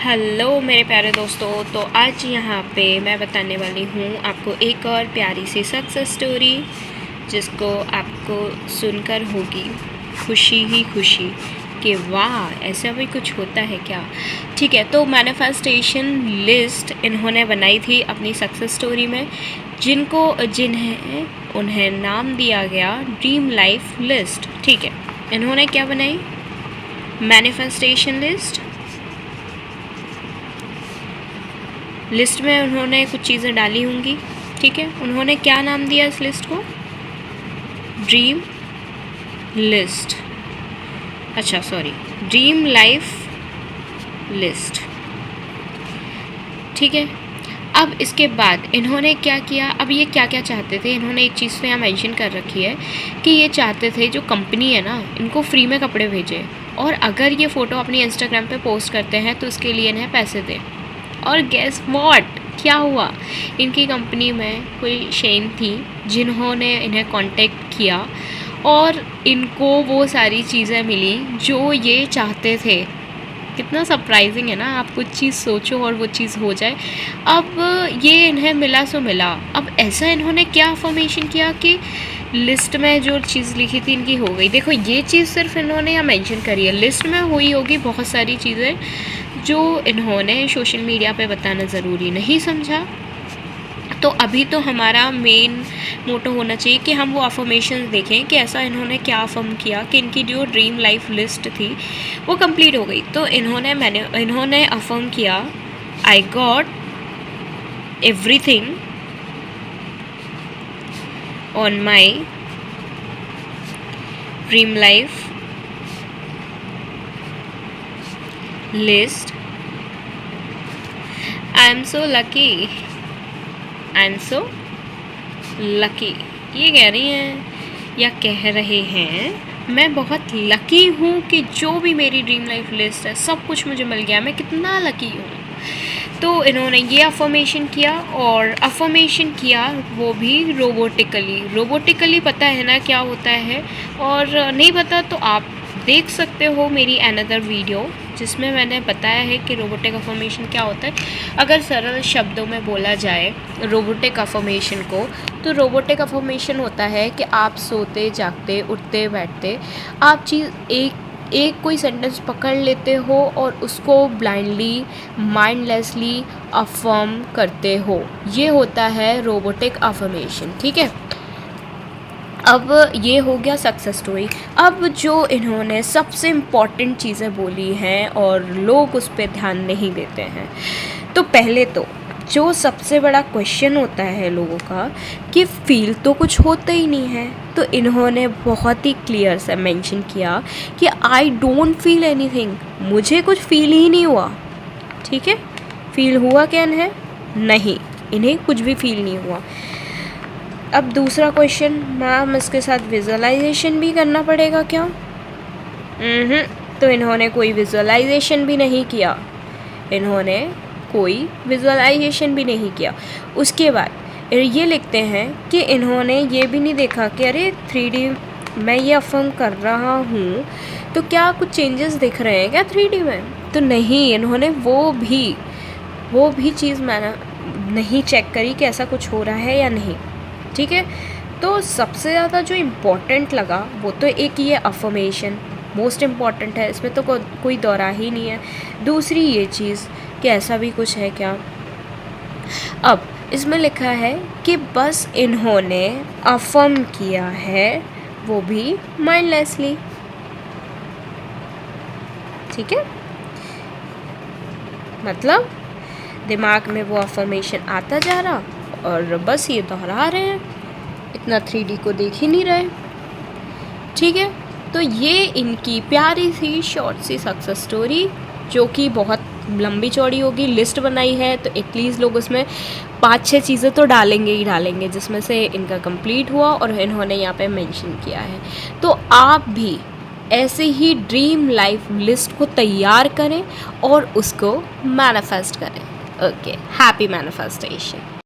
Hello मेरे प्यारे दोस्तों, तो आज यहाँ पे मैं बताने वाली हूँ आपको एक और प्यारी सी सक्सेस स्टोरी, जिसको आपको सुनकर होगी खुशी ही खुशी कि वाह ऐसा भी कुछ होता है क्या। ठीक है, तो मैनिफेस्टेशन लिस्ट इन्होंने बनाई थी अपनी सक्सेस स्टोरी में, उन्हें नाम दिया गया ड्रीम लाइफ लिस्ट। ठीक है, इन्होंने क्या बनाई? मैनिफेस्टेशन लिस्ट में उन्होंने कुछ चीज़ें डाली होंगी। ठीक है, उन्होंने क्या नाम दिया इस लिस्ट को? ड्रीम लिस्ट, अच्छा सॉरी, ड्रीम लाइफ लिस्ट। ठीक है, अब इसके बाद इन्होंने क्या किया? अब ये क्या क्या चाहते थे? इन्होंने एक चीज़ तो यहाँ मेंशन कर रखी है कि ये चाहते थे जो कंपनी है ना, इनको फ्री में कपड़े भेजे, और अगर ये फ़ोटो अपनी इंस्टाग्राम पे पोस्ट करते हैं तो उसके लिए इन्हें पैसे दें। और गेस व्हाट, क्या हुआ? इनकी कंपनी में कोई शेन थी जिन्होंने इन्हें कांटेक्ट किया और इनको वो सारी चीज़ें मिली जो ये चाहते थे। कितना सरप्राइजिंग है ना, आप कुछ चीज़ सोचो और वो चीज़ हो जाए। अब ये इन्हें मिला सो मिला। अब ऐसा इन्होंने क्या अफर्मेशन किया कि लिस्ट में जो चीज़ लिखी थी इनकी हो गई। देखो, ये चीज़ सिर्फ इन्होंने यहाँ मेंशन करी है, लिस्ट में हुई होगी बहुत सारी चीज़ें जो इन्होंने सोशल मीडिया पे बताना ज़रूरी नहीं समझा। तो अभी तो हमारा मेन मोटो होना चाहिए कि हम वो अफर्मेशन देखें कि ऐसा इन्होंने क्या अफर्म किया कि इनकी जो ड्रीम लाइफ लिस्ट थी वो कंप्लीट हो गई। तो इन्होंने अफर्म किया, I got everything on my dream life list, I am so lucky, I am so lucky. ये कह रही हैं या कह रहे हैं मैं बहुत लकी हूँ कि जो भी मेरी ड्रीम लाइफ लिस्ट है सब कुछ मुझे मिल गया, मैं कितना लकी हूँ। तो इन्होंने ये अफर्मेशन किया, और अफर्मेशन किया वो भी रोबोटिकली। पता है ना क्या होता है? और नहीं पता तो आप देख सकते हो मेरी अनदर वीडियो जिसमें मैंने बताया है कि रोबोटिक अफर्मेशन क्या होता है। अगर सरल शब्दों में बोला जाए रोबोटिक अफर्मेशन को, तो रोबोटिक अफर्मेशन होता है कि आप सोते जागते उठते बैठते आप एक कोई सेंटेंस पकड़ लेते हो और उसको ब्लाइंडली माइंडलेसली अफर्म करते हो। ये होता है रोबोटिक अफर्मेशन। ठीक है, अब ये हो गया सक्सेस स्टोरी। अब जो इन्होंने सबसे इम्पॉर्टेंट चीज़ें बोली हैं और लोग उस पर ध्यान नहीं देते हैं, तो पहले तो जो सबसे बड़ा क्वेश्चन होता है लोगों का कि फील तो कुछ होता ही नहीं है, तो इन्होंने बहुत ही क्लियर से मेंशन किया कि आई डोंट फील एनीथिंग, मुझे कुछ फील ही नहीं हुआ। ठीक है, फील हुआ क्या इन्हें? नहीं, इन्हें कुछ भी फील नहीं हुआ। अब दूसरा क्वेश्चन, मैम इसके साथ विजुअलाइजेशन भी करना पड़ेगा क्या? तो इन्होंने कोई विजुअलाइजेशन भी नहीं किया, इन्होंने कोई विजुअलाइजेशन भी नहीं किया। उसके बाद ये लिखते हैं कि इन्होंने ये भी नहीं देखा कि अरे 3D मैं ये अफर्म कर रहा हूँ तो क्या कुछ चेंजेस दिख रहे हैं क्या 3D में? तो नहीं, इन्होंने वो भी चीज़ मैंने नहीं चेक करी कि ऐसा कुछ हो रहा है या नहीं। ठीक है, तो सबसे ज़्यादा जो इम्पोर्टेंट लगा वो तो एक ये अफर्मेशन मोस्ट इम्पॉर्टेंट है, इसमें तो कोई दौरा ही नहीं है। दूसरी ये चीज़ कि ऐसा भी कुछ है क्या। अब इसमें लिखा है कि बस इन्होंने अफर्म किया है, वो भी माइंडलेसली। ठीक है, मतलब दिमाग में वो अफर्मेशन आता जा रहा और बस ये दोहरा रहे हैं, इतना 3D को देख ही नहीं रहे। ठीक है, तो ये इनकी प्यारी सी शॉर्ट सी सक्सेस स्टोरी, जो कि बहुत लंबी चौड़ी होगी। लिस्ट बनाई है तो एटलीस्ट लोग उसमें 5-6 चीज़ें तो डालेंगे ही डालेंगे, जिसमें से इनका कंप्लीट हुआ और इन्होंने यहाँ पे मेंशन किया है। तो आप भी ऐसे ही ड्रीम लाइफ लिस्ट को तैयार करें और उसको मैनिफेस्ट करें। Okay, happy manifestation.